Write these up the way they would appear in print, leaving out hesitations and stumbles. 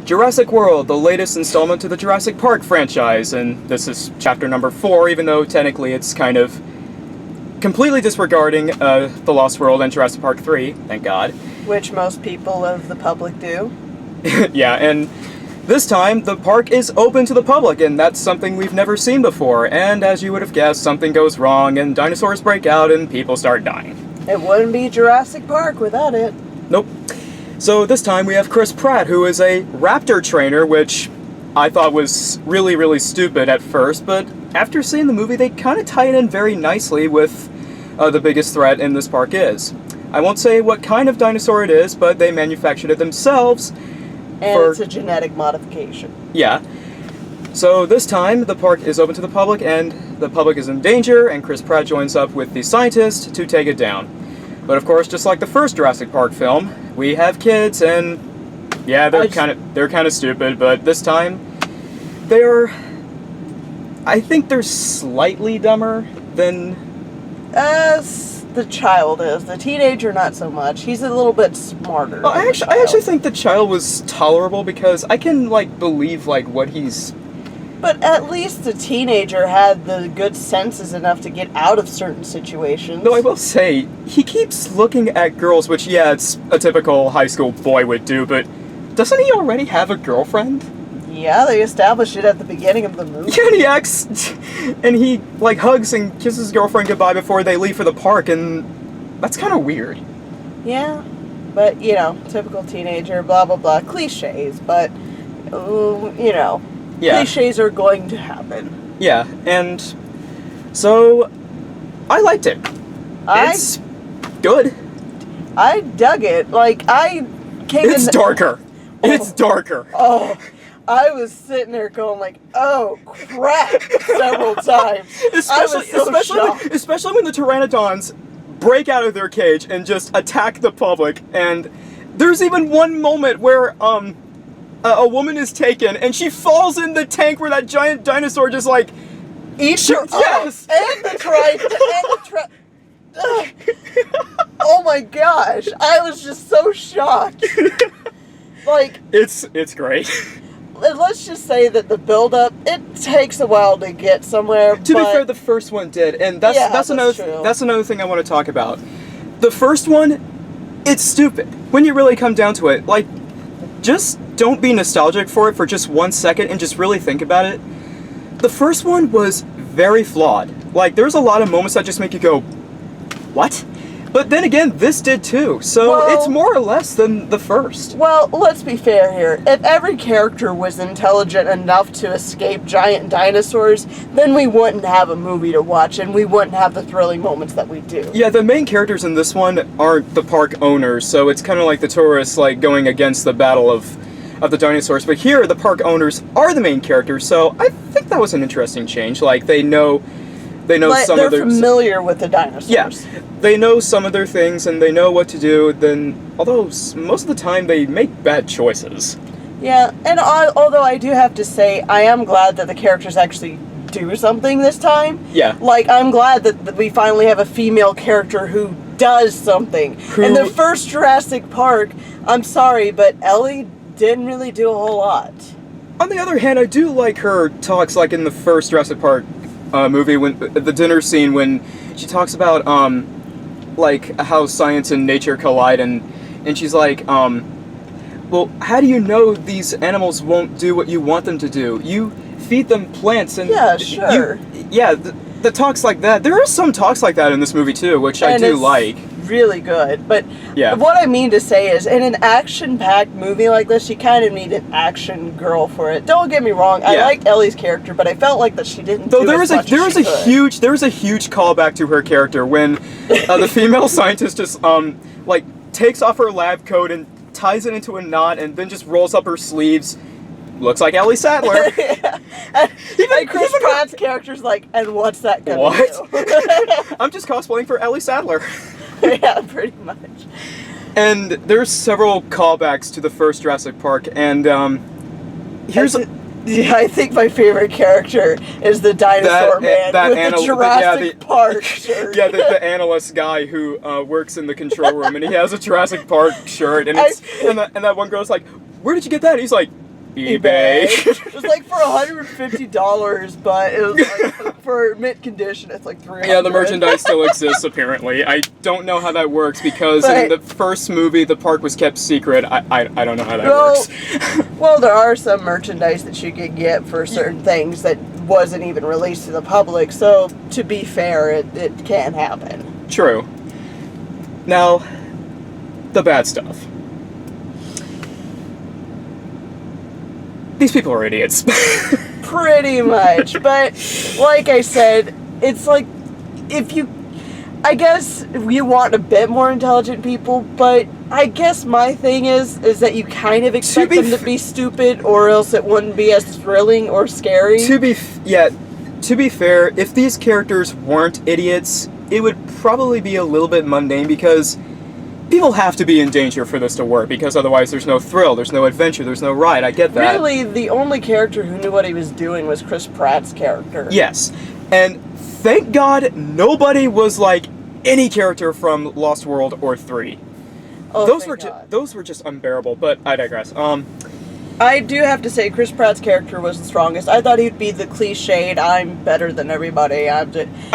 Jurassic World, the latest installment to the Jurassic Park franchise, and this is chapter number 4, even though technically it's kind of completely disregarding The Lost World and Jurassic Park 3, thank God. Which most people of the public do. Yeah, and this time the park is open to the public, and that's something we've never seen before, and as you would have guessed, something goes wrong, and dinosaurs break out, and people start dying. It wouldn't be Jurassic Park without it. Nope. So this time we have Chris Pratt, who is a raptor trainer, which I thought was really, really stupid at first, but after seeing the movie, they kind of tie it in very nicely with the biggest threat in this park is. I won't say what kind of dinosaur it is, but they manufactured it themselves. And it's a genetic modification. Yeah. So this time, the park is open to the public, and the public is in danger, and Chris Pratt joins up with the scientists to take it down. But of course, just like the first Jurassic Park film, we have kids, and yeah, they're kind of stupid. But this time, I think they're slightly dumber than As the child is. The teenager, not so much. He's a little bit smarter. I actually think the child was tolerable because I can believe what he's. But at least the teenager had the good senses enough to get out of certain situations. Though I will say, he keeps looking at girls, which, yeah, it's a typical high school boy would do, but doesn't he already have a girlfriend? Yeah, they established it at the beginning of the movie. Yeah, and he acts, and he, hugs and kisses his girlfriend goodbye before they leave for the park, and that's kind of weird. Yeah, but, typical teenager, blah, blah, blah, cliches, but, Yeah. cliches are going to happen. Yeah, and so I liked it. It's good. I dug it. It's darker. It's darker. Oh, I was sitting there going oh crap, several times. Especially when the pteranodons break out of their cage and just attack the public. And there's even one moment where a woman is taken, and she falls in the tank where that giant dinosaur just eats her. Yes, and the oh my gosh! I was just so shocked. It's great. Let's just say that the build-up, it takes a while to get somewhere. To be fair, the first one did, and that's another thing I want to talk about. The first one, it's stupid when you really come down to it. Just don't be nostalgic for it for just 1 second and just really think about it. The first one was very flawed. There's a lot of moments that just make you go, what? But then again, this did too, so it's more or less than the first. Well, let's be fair here. If every character was intelligent enough to escape giant dinosaurs, then we wouldn't have a movie to watch, and we wouldn't have the thrilling moments that we do. Yeah, the main characters in this one aren't the park owners, so it's kind of like the tourists going against the battle of the dinosaurs. But here, the park owners are the main characters, so I think that was an interesting change. They know some of their... They're familiar with the dinosaurs. Yeah, they know some of their things, and they know what to do, although most of the time they make bad choices. Yeah, and although I do have to say, I am glad that the characters actually do something this time. Yeah. I'm glad that we finally have a female character who does something. In the first Jurassic Park, I'm sorry, but Ellie didn't really do a whole lot. On the other hand, I do like her talks in the first Jurassic Park movie, when the dinner scene, when she talks about how science and nature collide, and she's well, how do you know these animals won't do what you want them to do? You feed them plants, and yeah, sure. The talks like that. There are some talks like that in this movie too, which I do like. Really good, but yeah. What I mean to say is, in an action-packed movie like this, you kind of need an action girl for it. Don't get me wrong, I liked Ellie's character, but I felt that she didn't. Though there was a huge callback to her character when the female scientist just takes off her lab coat and ties it into a knot, and then just rolls up her sleeves. Looks like Ellie Sattler. Yeah. And Chris Pratt's character's and what's that gonna do? I'm just cosplaying for Ellie Sattler. Yeah, pretty much. And there's several callbacks to the first Jurassic Park, and I think my favorite character is the dinosaur man with the Jurassic Park shirt. Yeah, the analyst guy who works in the control room, and he has a Jurassic Park shirt, and that one girl's like, "Where did you get that?" And he's like, eBay. It was like for $150, but it was like for mint condition, it's like $300. Yeah, the merchandise still exists, apparently. I don't know how that works, because in the first movie, the park was kept secret. I don't know how that works. Well, there are some merchandise that you could get for certain things that wasn't even released to the public, so to be fair, it can happen. True. Now, the bad stuff. These people are idiots. Pretty much, but like I said, it's like, I guess you want a bit more intelligent people, but I guess my thing is that you kind of expect them to be stupid, or else it wouldn't be as thrilling or scary. To be fair, if these characters weren't idiots, it would probably be a little bit mundane, because people have to be in danger for this to work, because otherwise there's no thrill, there's no adventure, there's no ride. I get that. Really, the only character who knew what he was doing was Chris Pratt's character. Yes, and thank God nobody was like any character from Lost World or 3. Oh, those were just unbearable, but I digress. I do have to say, Chris Pratt's character was the strongest. I thought he'd be the cliched, I'm better than everybody. I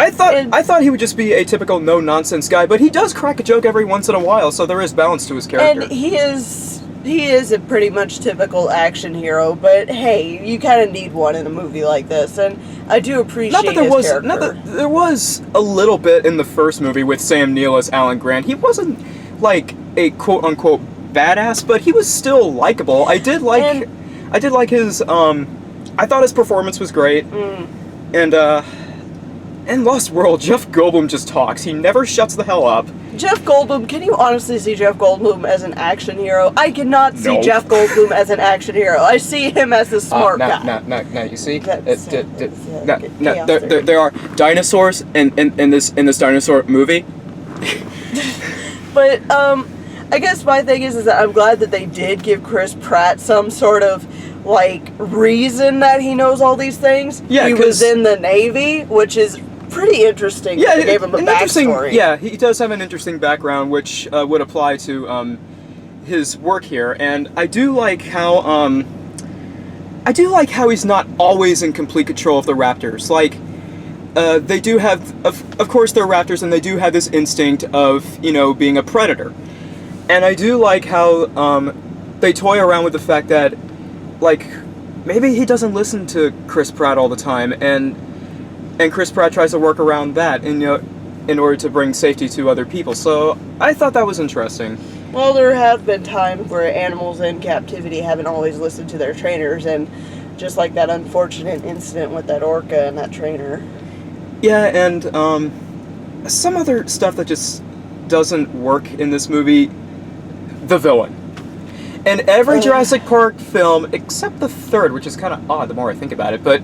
thought he would just be a typical no-nonsense guy, but he does crack a joke every once in a while, so there is balance to his character. And he is a pretty much typical action hero, but hey, you kind of need one in a movie like this, and I do appreciate his character. Not that there was a little bit in the first movie with Sam Neill as Alan Grant. He wasn't like a quote-unquote badass, but he was still likable. I did like his I thought his performance was great. And in Lost World, Jeff Goldblum just talks. He never shuts the hell up. Jeff Goldblum, can you honestly see Jeff Goldblum as an action hero? I cannot see Jeff Goldblum as an action hero. I see him as the smart guy. No, you see? There are dinosaurs in this dinosaur movie. But I guess my thing is that I'm glad that they did give Chris Pratt some sort of like reason that he knows all these things. Yeah, he was in the Navy, which is pretty interesting. Yeah, they gave him a backstory. Yeah, he does have an interesting background, which would apply to his work here, and I do like how he's not always in complete control of the raptors. Like, they do have, of course, they're raptors, and they do have this instinct of being a predator. And I do like how they toy around with the fact that, like, maybe he doesn't listen to Chris Pratt all the time, and Chris Pratt tries to work around that in order to bring safety to other people. So I thought that was interesting. Well, there have been times where animals in captivity haven't always listened to their trainers, and just like that unfortunate incident with that orca and that trainer. Yeah, and some other stuff that just doesn't work in this movie. The villain. In every Jurassic Park film, except the third, which is kind of odd the more I think about it, but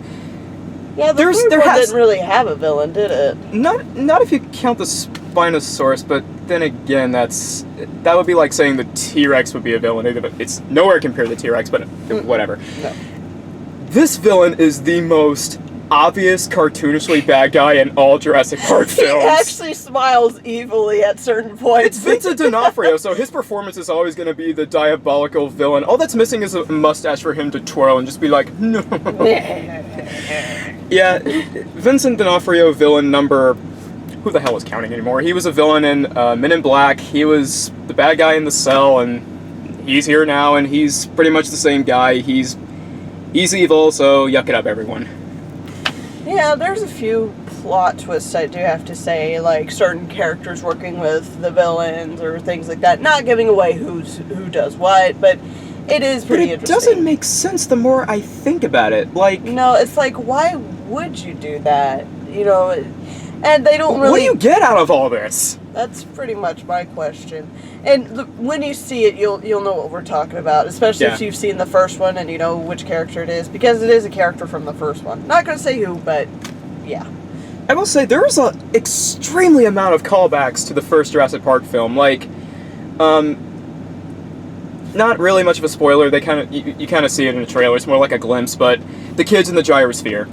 yeah, the third one didn't really have a villain, did it? Not if you count the Spinosaurus, but then again, that would be like saying the T-Rex would be a villain. It's nowhere compared to the T-Rex, but whatever. No. This villain is the most obvious cartoonishly bad guy in all Jurassic Park films. He actually smiles evilly at certain points. It's Vincent D'Onofrio, so his performance is always going to be the diabolical villain. All that's missing is a mustache for him to twirl and just be like, no. Yeah, Vincent D'Onofrio, villain number... Who the hell is counting anymore? He was a villain in Men in Black. He was the bad guy in The Cell, and he's here now, and he's pretty much the same guy. He's evil, so yuck it up, everyone. Yeah, there's a few plot twists, I do have to say, like certain characters working with the villains or things like that. Not giving away who does what, but it is pretty interesting. It doesn't make sense the more I think about it. Like, no, it's like, why would you do that? And they don't really... What do you get out of all this? That's pretty much my question. And when you see it, you'll know what we're talking about, especially if you've seen the first one and you know which character it is, because it is a character from the first one. Not going to say who, but yeah. I will say there is an extremely amount of callbacks to the first Jurassic Park film. Like, not really much of a spoiler. You kind of see it in the trailer. It's more like a glimpse, but the kids in the gyrosphere,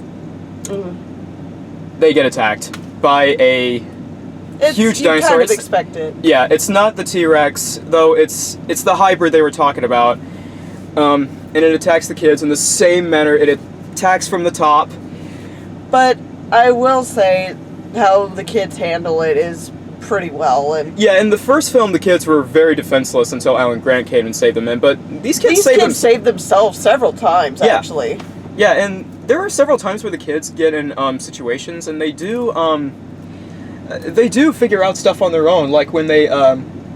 they get attacked by a huge dinosaur. You kind of expect it. Yeah, it's not the T-Rex, though it's the hybrid they were talking about. And and it attacks the kids in the same manner it attacks from the top. But I will say how the kids handle it is pretty well. And yeah, in the first film, the kids were very defenseless until Alan Grant came and saved them. But these kids saved themselves several times, actually. Yeah, and there are several times where the kids get in situations, and they do figure out stuff on their own, like when they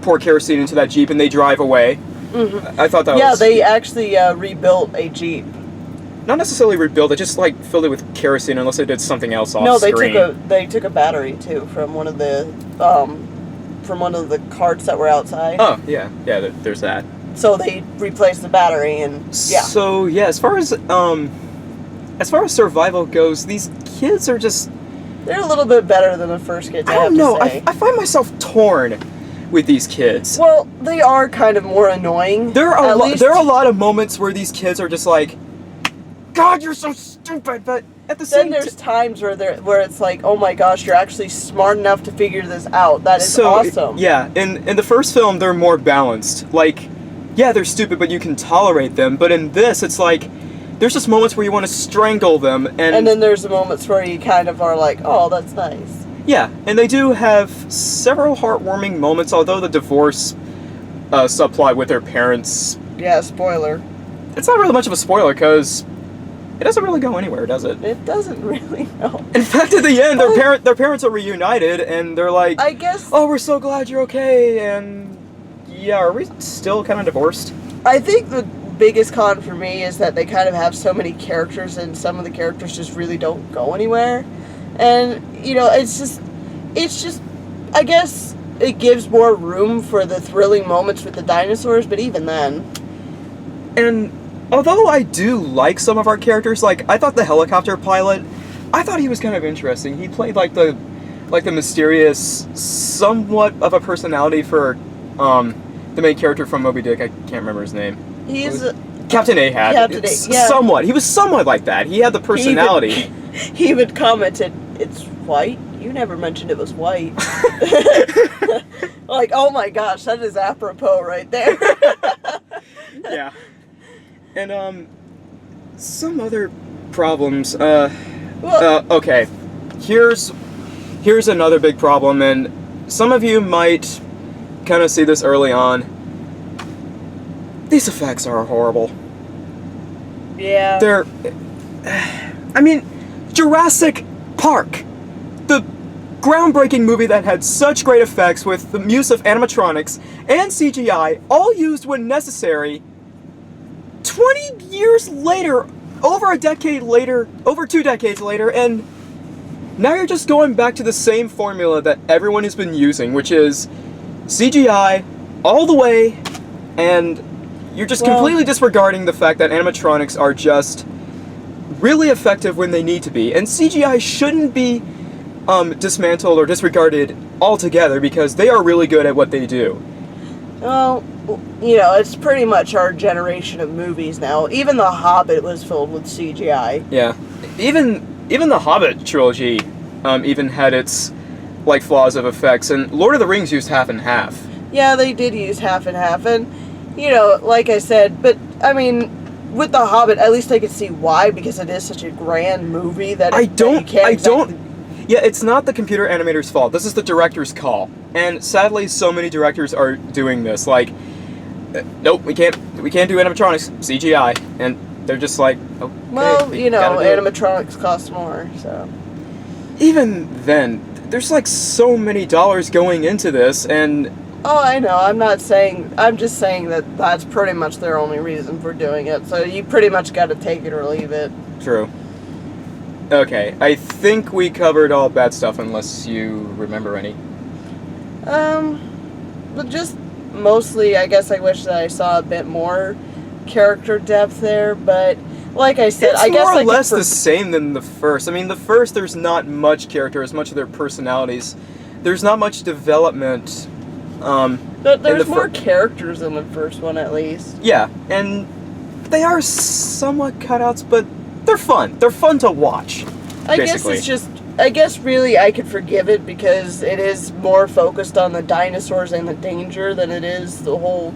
pour kerosene into that Jeep and they drive away. Mm-hmm. I thought that was... Yeah, they actually rebuilt a Jeep. Not necessarily rebuilt, they just like filled it with kerosene unless they did something else off screen. No, they took a battery too from one of the carts that were outside. Oh, yeah, there's that. So they replaced the battery and yeah. So yeah, as far as survival goes, these kids are just... They're a little bit better than the first kids, I don't know. I find myself torn with these kids. Well, they are kind of more annoying. There are a lot of moments where these kids are just like, God, you're so stupid, but at the same time... Then there's times where it's like, oh my gosh, you're actually smart enough to figure this out. That is awesome. Yeah, in the first film, they're more balanced. Like, yeah, they're stupid, but you can tolerate them. But in this, it's like, there's just moments where you want to strangle them, and then there's the moments where you kind of are like, oh, that's nice. Yeah, and they do have several heartwarming moments, although the divorce subplot with their parents... Yeah, spoiler. It's not really much of a spoiler, because it doesn't really go anywhere, does it? It doesn't really, no. In fact, at the end, their parents are reunited, and they're like, I guess... Oh, we're so glad you're okay, and... Yeah, are we still kind of divorced? I think the biggest con for me is that they kind of have so many characters, and some of the characters just really don't go anywhere. And, you know, it's just, I guess it gives more room for the thrilling moments with the dinosaurs, but even then. And although I do like some of our characters, like, I thought the helicopter pilot, I thought he was kind of interesting. He played, like the mysterious, somewhat of a personality for, the main character from Moby Dick. I can't remember his name. He's... Captain Ahab. Captain Ahab, yeah. Somewhat. He was somewhat like that. He had the personality. He even commented, it's white? You never mentioned it was white. Like, oh my gosh, that is apropos right there. Yeah. And, some other problems, okay. Here's another big problem, and some of you might kind of see this early on. These effects are horrible. Yeah. I mean, Jurassic Park, the groundbreaking movie that had such great effects with the use of animatronics and CGI, all used when necessary, 20 years later, over 2 decades later, and now you're just going back to the same formula that everyone has been using, which is CGI all the way, and you're just completely disregarding the fact that animatronics are just really effective when they need to be, and CGI shouldn't be dismantled or disregarded altogether because they are really good at what they do. Well, you know, it's pretty much our generation of movies now. Even The Hobbit was filled with CGI. Yeah, even the Hobbit trilogy even had its flaws of effects, and Lord of the Rings used half and half. Yeah, they did use half and half, and you know, like I said, but I mean, with The Hobbit, at least I could see why, because it is such a grand movie that yeah, it's not the computer animator's fault. This is the director's call, and sadly, so many directors are doing this. Like, nope, we can't do animatronics, CGI, and they're just like, okay, well, you know, animatronics cost more, so. Even then, there's so many dollars going into this, and... Oh, I know, I'm just saying that that's pretty much their only reason for doing it, so you pretty much gotta take it or leave it. True. Okay, I think we covered all bad stuff unless you remember any. But just mostly, I guess I wish that I saw a bit more character depth there, but like I said, I guess it's more or less the same than the first. I mean, the first, there's not much character, as much of their personalities. There's not much development. But there's more characters in the first one, at least. Yeah, and they are somewhat cutouts, but they're fun. They're fun to watch, basically. I guess really I could forgive it because it is more focused on the dinosaurs and the danger than it is the whole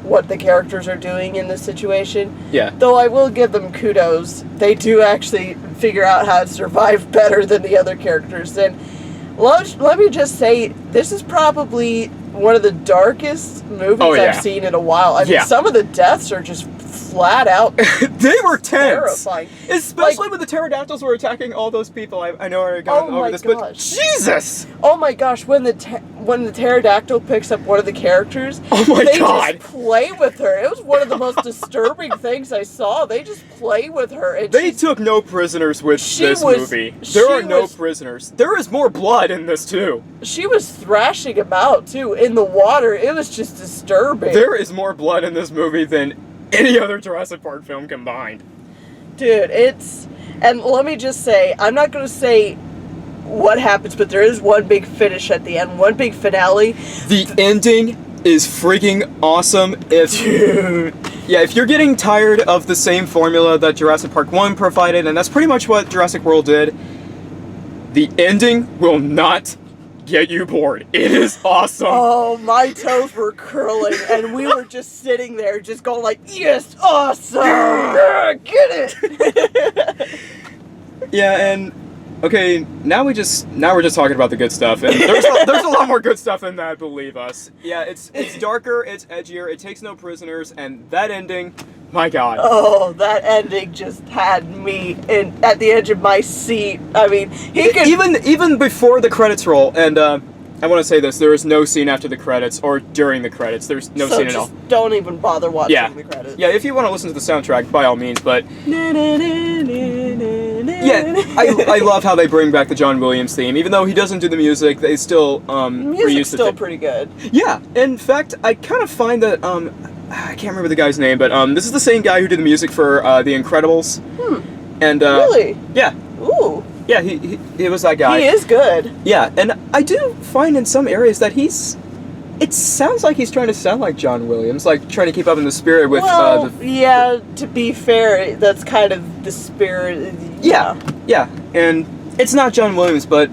what the characters are doing in this situation. Yeah. Though I will give them kudos. They do actually figure out how to survive better than the other characters. And let me just say, this is probably one of the darkest movies I've seen in a while. I mean, some of the deaths are just flat out they were tense. terrifying. Especially when the pterodactyls were attacking all those people. I know I got over this, but Jesus! Oh my gosh, when the pterodactyl picks up one of the characters, they just play with her. It was one of the most disturbing things I saw. They just play with her. And they took no prisoners with this movie. There are no prisoners. There is more blood in this too. She was thrashing about too in the water. It was just disturbing. There is more blood in this movie than any other Jurassic Park film combined. Dude, and let me just say, I'm not going to say what happens, but there is one big finish at the end, one big finale. The ending is freaking awesome. If you're getting tired of the same formula that Jurassic Park 1 provided, and that's pretty much what Jurassic World did, the ending will not get you bored. It is awesome. Oh, my toes were curling, and we were just sitting there, just going like, "Yes, awesome! Yeah, get it!" Yeah, and okay, now we're just talking about the good stuff, and there's a lot more good stuff in that. Believe us. Yeah, it's darker, it's edgier, it takes no prisoners, and that ending, my God. Oh, that ending just had me at the edge of my seat. I mean, even before the credits roll, and I want to say this: there is no scene after the credits or during the credits. There's no scene at all. Don't even bother watching the credits. Yeah, if you want to listen to the soundtrack, by all means. But yeah, I love how they bring back the John Williams theme, even though he doesn't do the music. They still music's still pretty good. Yeah, in fact, I kind of find that I can't remember the guy's name, but this is the same guy who did the music for The Incredibles. And really? Yeah. Ooh. Yeah, he was that guy. He is good. Yeah, and I do find in some areas that it sounds like he's trying to sound like John Williams, like trying to keep up in the spirit with yeah, to be fair, that's kind of the spirit. Yeah, and it's not John Williams, but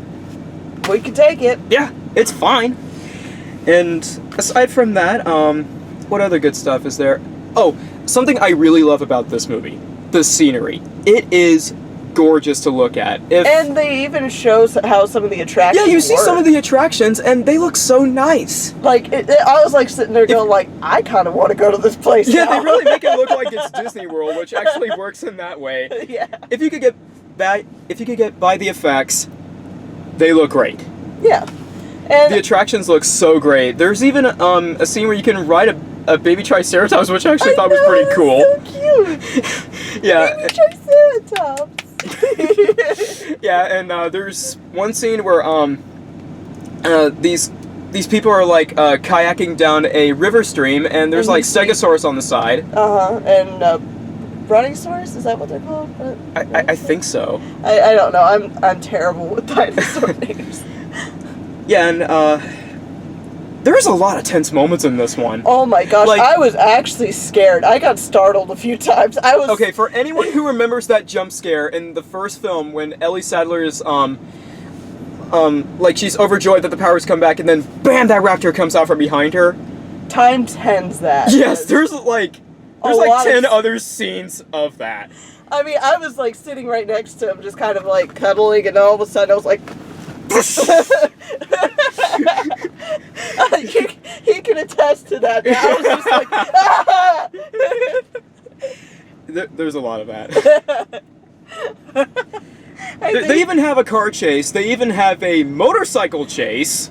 we can take it. Yeah, it's fine. And aside from that, what other good stuff is there? Oh, something I really love about this movie, the scenery. It is gorgeous to look at. And they even show how some of the attractions you see work. some of the attractions, and they look so nice. Like, I was like sitting there going like, I kind of want to go to this place now. They really make it look like it's Disney World, which actually works in that way. Yeah. If you could get by the effects, they look great. Yeah. And the attractions look so great. There's even a scene where you can ride a baby Triceratops, which I actually thought was pretty cool. So cute. Yeah. Baby Triceratops. Yeah, and there's one scene where these people are like kayaking down a river stream, and there's like Stegosaurus on the side. And Brontosaurus, is that what they're called? I think so. I don't know. I'm terrible with dinosaur names. Yeah, and there's a lot of tense moments in this one. Oh my gosh, I was actually scared. I got startled a few times. Okay, for anyone who remembers that jump scare in the first film when Ellie Sattler is, like she's overjoyed that the powers come back, and then BAM! That raptor comes out from behind her. Times 10's that. Yes, there's like 10 other scenes of that. I mean, I was like sitting right next to him, just kind of like cuddling, and all of a sudden I was like... he can attest to that. I was just like, There's a lot of that. They even have a car chase. They even have a motorcycle chase.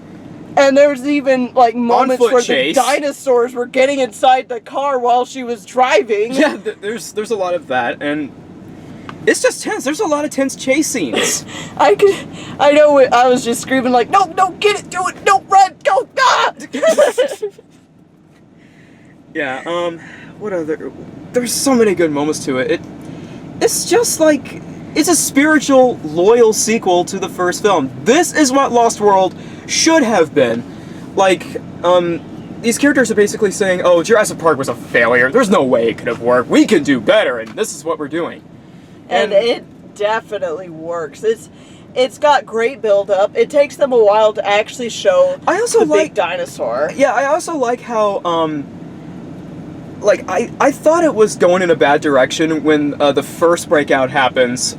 And there's even like moments where chase. The dinosaurs were getting inside the car while she was driving. Yeah, there's a lot of that, and it's just tense. There's a lot of tense chase scenes. I know. I was just screaming like, no, get it, do it, no, run, go, ah! Yeah. What other? There's so many good moments to it. It's just like it's a spiritual, loyal sequel to the first film. This is what Lost World should have been. Like, these characters are basically saying, "Oh, Jurassic Park was a failure. There's no way it could have worked. We can do better, and this is what we're doing." And it definitely works. It's got great build-up. It takes them a while to actually show the big dinosaur. Yeah, I also like how like, I thought it was going in a bad direction when the first breakout happens.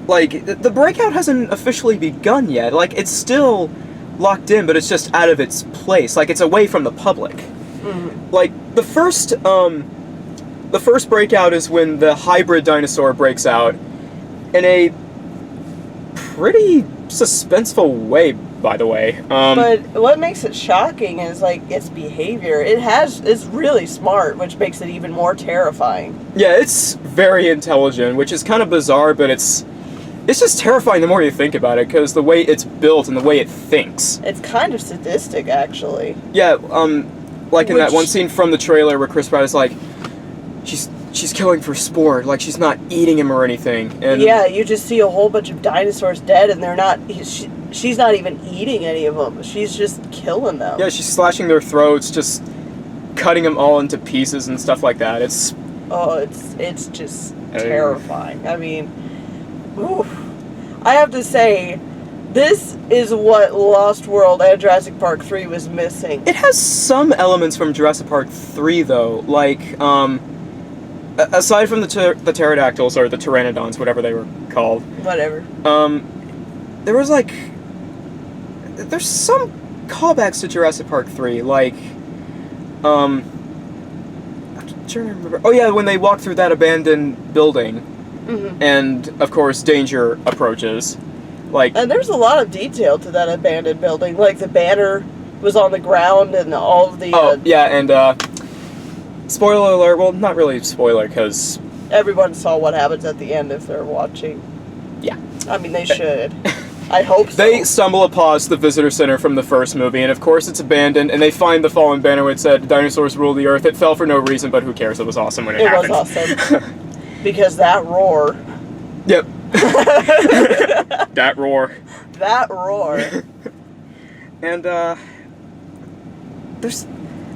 Like, the breakout hasn't officially begun yet. Like, it's still locked in, but it's just out of its place. Like, it's away from the public. Mm-hmm. Like, the first breakout is when the hybrid dinosaur breaks out in a pretty suspenseful way, by the way. But what makes it shocking is, like, its behavior. It's really smart, which makes it even more terrifying. Yeah, it's very intelligent, which is kind of bizarre, but it's just terrifying the more you think about it, because the way it's built and the way it thinks. It's kind of sadistic, actually. Yeah, like in that one scene from the trailer where Chris Pratt is like, she's killing for sport, like she's not eating him or anything. And yeah, you just see a whole bunch of dinosaurs dead, and they're not. She's not even eating any of them. She's just killing them. Yeah, she's slashing their throats, just cutting them all into pieces and stuff like that. It's just terrifying. I mean, oof. I have to say, this is what Lost World and Jurassic Park 3 was missing. It has some elements from Jurassic Park 3, though. Like, aside from the pterodactyls, or the pteranodons, whatever they were called. Whatever. There was, like... There's some callbacks to Jurassic Park 3, like... I'm trying to remember... Oh, yeah, when they walk through that abandoned building, mm-hmm. and, of course, danger approaches. Like, and there's a lot of detail to that abandoned building. Like, the banner was on the ground and all of the... Oh, yeah, and, spoiler alert, well, not really spoiler, because... Everyone saw what happens at the end if they're watching. Yeah. I mean, they should. I hope so. They stumble upon the visitor center from the first movie, and of course it's abandoned, and they find the fallen banner which said, "Dinosaurs rule the earth." It fell for no reason, but who cares? It was awesome when it happened. It was awesome. Because that roar. Yep. That roar. That roar. And, there's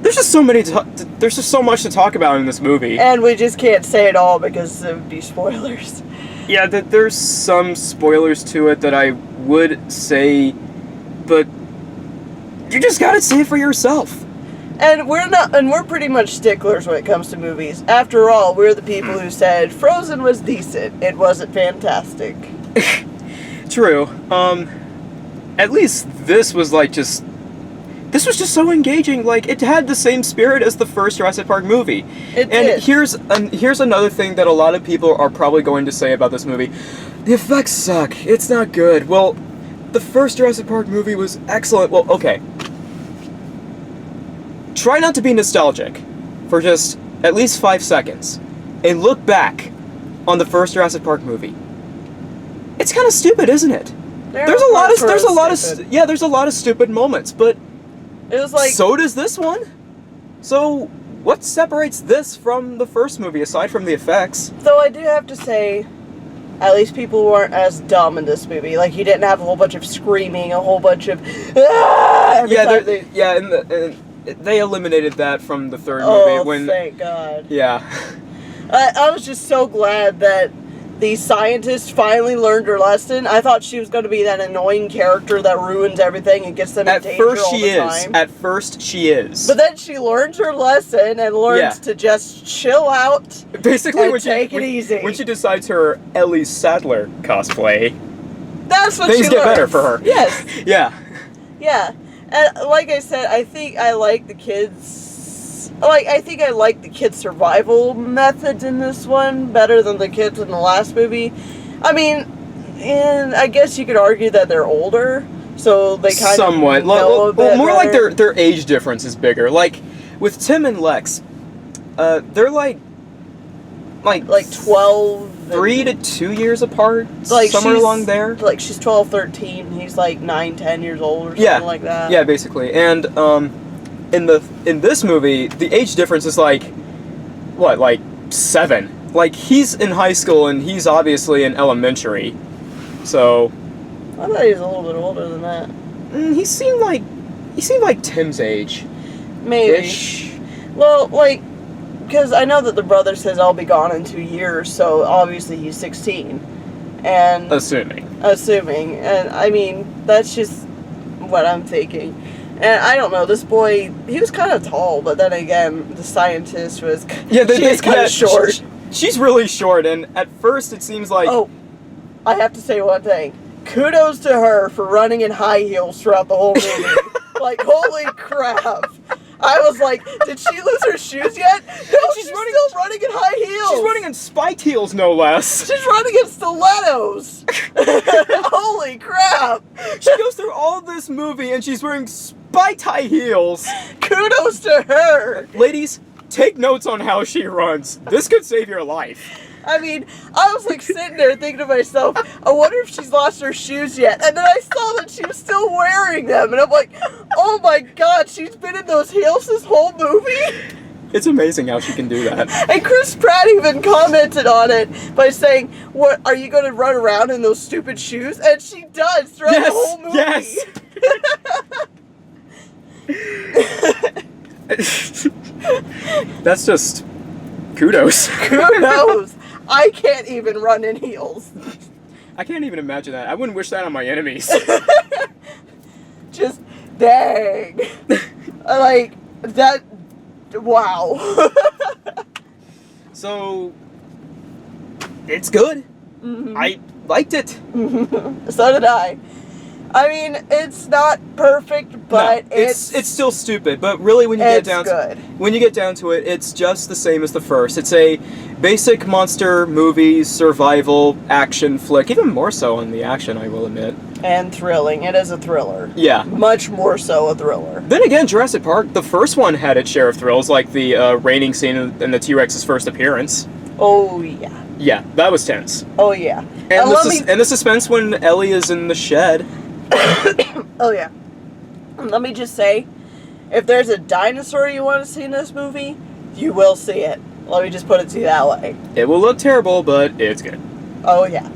just so many, there's just so much to talk about in this movie. And we just can't say it all because it would be spoilers. Yeah, there's some spoilers to it that I would say, but you just gotta see it for yourself. And we're pretty much sticklers when it comes to movies. After all, we're the people who said Frozen was decent. It wasn't fantastic. True. At least this was like this was just so engaging. Like, it had the same spirit as the first Jurassic Park movie. It did. Here's another thing that a lot of people are probably going to say about this movie. The effects suck. It's not good. Well, the first Jurassic Park movie was excellent. Well, okay. Try not to be nostalgic for just at least 5 seconds and look back on the first Jurassic Park movie. It's kind of stupid, isn't it? There's a lot of stupid moments, but it was like, so does this one. So what separates this from the first movie aside from the effects? Though I do have to say, at least people weren't as dumb in this movie. Like, you didn't have a whole bunch of screaming, a whole bunch of they eliminated that from the third movie. Oh, thank God. Yeah. I was just so glad that the scientist finally learned her lesson. I thought she was going to be that annoying character that ruins everything and gets them in danger all the time. At first she is. But then she learns her lesson and learns to just chill out. Basically, and take it easy. When she decides her Ellie Sattler cosplay, that's what things get better for her. Yes. Yeah. Yeah. And like I said, I think I like the kids. I think I like the kids' survival methods in this one better than the kids in the last movie. I mean, and I guess you could argue that they're older, so they kind of know a bit more better. Like their age difference is bigger. Like with Tim and Lex, they're like 12, 3 to 2 years apart, like somewhere along there. Like she's 12, 13, he's like 9, 10 years old or something like that. Yeah, basically. And in this movie, the age difference is like 7. Like, he's in high school and he's obviously in elementary. So I thought he was a little bit older than that. He seemed like Tim's age. Maybe. Ish. Well, because I know that the brother says I'll be gone in 2 years, so obviously he's 16. And Assuming. And I mean, that's just what I'm thinking. And I don't know, this boy, he was kind of tall, but then again, the scientist was, Yeah, she is kind of short. She's really short, and at first it seems like... Oh, I have to say one thing. Kudos to her for running in high heels throughout the whole movie. Like, holy crap. I was like, did she lose her shoes yet? No, she's still running in high heels. She's running in spiked heels, no less. She's running in stilettos. Holy crap. She goes through all this movie and she's wearing spiked high heels. Kudos to her. Ladies, take notes on how she runs. This could save your life. I mean, I was like sitting there thinking to myself, I wonder if she's lost her shoes yet. And then I saw that she was still wearing them. And I'm like, oh my god, she's been in those heels this whole movie? It's amazing how she can do that. And Chris Pratt even commented on it by saying, "What, are you going to run around in those stupid shoes?" And she does throughout the whole movie. Yes! That's just... kudos. Kudos. I can't even run in heels. I can't even imagine that. I wouldn't wish that on my enemies. Just, dang. Like, that, wow. So, it's good. Mm-hmm. I liked it. So did I. I mean, it's not perfect, but no, it's still stupid. But really, when you get down to it, it's just the same as the first. It's a basic monster movie survival action flick. Even more so on the action, I will admit. And thrilling. It is a thriller. Yeah, much more so a thriller. Then again, Jurassic Park, the first one had its share of thrills, like the raining scene in the T-Rex's first appearance. Oh yeah. Yeah, that was tense. Oh yeah. And the suspense when Ellie is in the shed. Oh yeah. Let me just say, if there's a dinosaur you want to see in this movie, you will see it. Let me just put it to you that way. It will look terrible, but it's good. Oh yeah.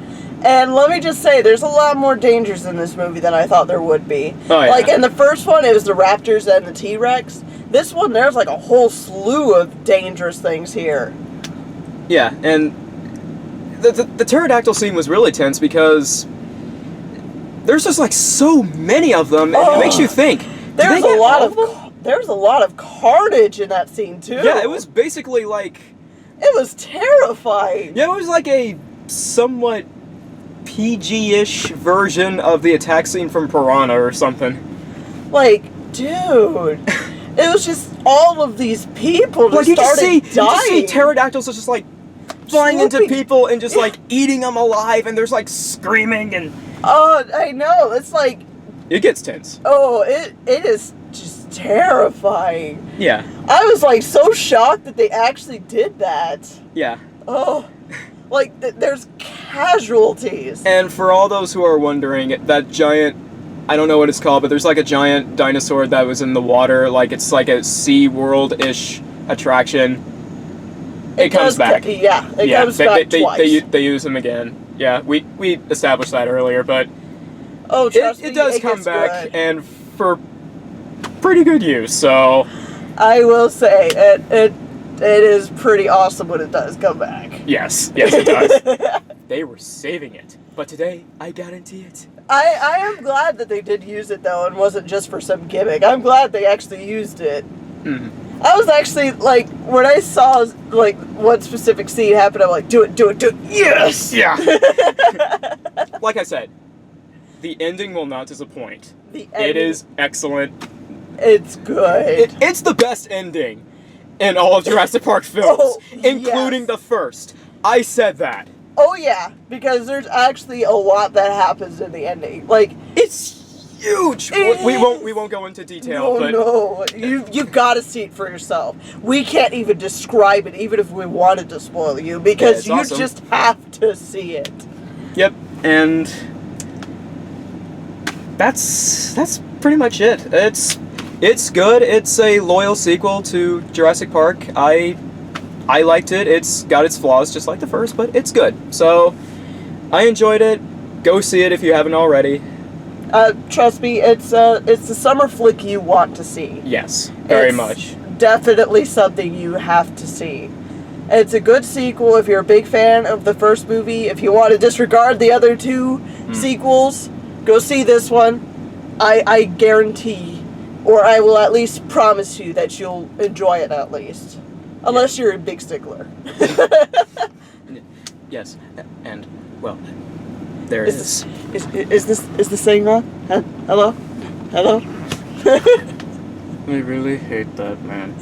And let me just say, there's a lot more dangers in this movie than I thought there would be. Oh yeah. Like in the first one, it was the raptors and the T-Rex. This one, there's like a whole slew of dangerous things here. Yeah, and the pterodactyl scene was really tense because there's just like so many of them, and it makes you think. There's a lot of carnage in that scene too. Yeah, it was basically like... it was terrifying. Yeah, it was like a somewhat PG-ish version of the attack scene from Piranha or something. Like, dude, it was just all of these people just started dying. You just see pterodactyls just like flying into people and just like eating them alive, and there's like screaming and... oh, I know. It's like... it gets tense. oh, it is just terrifying. Yeah. I was like so shocked that they actually did that. Yeah. Oh, like there's casualties. And for all those who are wondering, that giant... I don't know what it's called, but there's like a giant dinosaur that was in the water. Like, it's like a SeaWorld-ish attraction. It comes back. It comes back twice. They use them again. Yeah, we established that earlier, but oh, trust me, it does come back, good. And for pretty good use, so... I will say, it is pretty awesome when it does come back. Yes, it does. They were saving it, but today, I guarantee it. I am glad that they did use it, though, and wasn't just for some gimmick. I'm glad they actually used it. Mm. I was actually, like, when I saw, like, one specific scene happen, I'm like, do it, yes! Yeah! Like I said, the ending will not disappoint. It is excellent. It's good. It's the best ending in all of Jurassic Park films, including the first. I said that. Oh yeah, because there's actually a lot that happens in the ending. Like, it's huge. We won't go into detail. No, you've got to see it for yourself. We can't even describe it, even if we wanted to spoil you, because you just have to see it. Yep, and that's pretty much it. It's good. It's a loyal sequel to Jurassic Park. I liked it. It's got its flaws just like the first, but it's good. So I enjoyed it. Go see it if you haven't already. Trust me, it's the summer flick you want to see. Yes, very much. Definitely something you have to see. It's a good sequel if you're a big fan of the first movie. If you want to disregard the other two sequels, go see this one. I guarantee, Or I will at least promise you that you'll enjoy it at least. Unless you're a big stickler. Yes, and, well, there it is. Is this thing on? Huh? Hello? Hello? I really hate that, man.